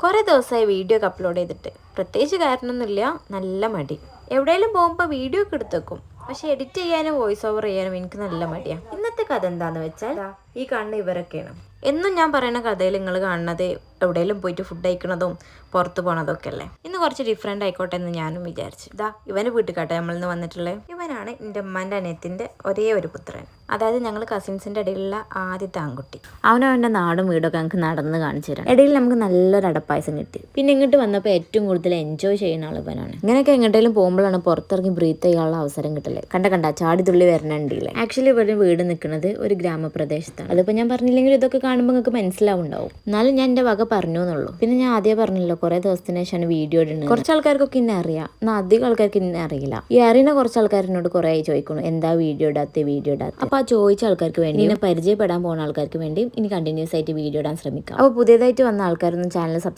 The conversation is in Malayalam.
കുറേ ദിവസമായി വീഡിയോ ഒക്കെ അപ്ലോഡ് ചെയ്തിട്ട് പ്രത്യേകിച്ച് കാരണമൊന്നുമില്ല, നല്ല മടി. എവിടെയെങ്കിലും പോകുമ്പോൾ വീഡിയോ ഒക്കെ എടുത്ത് വെക്കും, പക്ഷെ എഡിറ്റ് ചെയ്യാനും വോയിസ് ഓവർ ചെയ്യാനും എനിക്ക് നല്ല മടിയാണ്. ഇന്നത്തെ കഥ എന്താണെന്ന് വെച്ചാൽ ഈ കാണുന്ന ഇവരൊക്കെയാണ്. എന്നും ഞാൻ പറയുന്ന കഥയിൽ നിങ്ങൾ കാണുന്നത് എവിടെയെങ്കിലും പോയിട്ട് ഫുഡ് കഴിക്കണതും പുറത്ത് പോണതൊക്കെ അല്ലേ. ഇന്ന് കുറച്ച് ഡിഫറെൻ്റ് ആയിക്കോട്ടെ എന്ന് ഞാനും വിചാരിച്ചു. ഇവന് വീട്ടിൽ നമ്മളിന്ന് വന്നിട്ടുള്ളത്. ഇവനാണ് എൻ്റെ ഉമ്മാൻ്റെ അനിയത്തിൻ്റെ ഒരേ ഒരു പുത്രൻ. അതായത് ഞങ്ങൾ കസിൻസിൻ്റെ ഇടയിലുള്ള ആദ്യത്തെ ആൺകുട്ടി. അവനവൻ്റെ നാടും വീടൊക്കെ ഞങ്ങൾക്ക് നടന്ന് കാണിച്ചു തരാം. ഇടയിൽ നമുക്ക് നല്ലൊരു അടപ്പായസം കിട്ടി. പിന്നെ ഇങ്ങോട്ട് വന്നപ്പോൾ ഏറ്റവും കൂടുതൽ എൻജോയ് ചെയ്യുന്ന ആൾ ഇവനാണ്. ഇങ്ങനെയൊക്കെ എങ്ങോട്ടെങ്കിലും പോകുമ്പോഴാണ് പുറത്തിറങ്ങി ബ്രീത്ത് ചെയ്യാനുള്ള അവസരം കിട്ടില്ലേ. കണ്ട ചാടി തുള്ളി വരണുണ്ടല്ലേ. ആക്ച്വലി ഇവരുടെ വീട് നിൽക്കുന്നത് ഒരു ഗ്രാമപ്രദേശത്താണ്. അതിപ്പോൾ ഞാൻ പറഞ്ഞില്ലെങ്കിൽ ഇതൊക്കെ കാണുമ്പോൾ നിങ്ങൾക്ക് മനസ്സിലാവുണ്ടാവും. എന്നാലും ഞാൻ എൻ്റെ വക പറഞ്ഞു എന്നുള്ളൂ. പിന്നെ ഞാൻ ആദ്യം പറഞ്ഞല്ലോ, കുറേ ദിവസത്തിന് ശേഷമാണ് വീഡിയോ ഇടുന്നത്. കുറച്ച് ആൾക്കാർക്കൊക്കെ ഇന്നെ അറിയാം, എന്നാൽ അധികം ആൾക്കാർക്ക് ഇന്നെ അറിയില്ല. ഈ അറിയുന്ന കുറച്ച് ആൾക്കാരിനോട് കുറേ ചോദിക്കുന്നു, എന്താ വീഡിയോ ഇടാത്ത. അപ്പോൾ ആ ചോദിച്ച ആൾക്കാർക്ക് വേണ്ടി, ഇന്നെ പരിചയപ്പെടാൻ പോകുന്ന ആൾക്കാർക്ക് വേണ്ടി ഇനി കണ്ടിന്യൂസ് ആയിട്ട് വീഡിയോ ഇടാൻ ശ്രമിക്കാം. അപ്പോൾ പുതിയതായിട്ട് വന്ന ആൾക്കാരൊന്നും ചാനൽ സബ്സ്ക്രൈബ്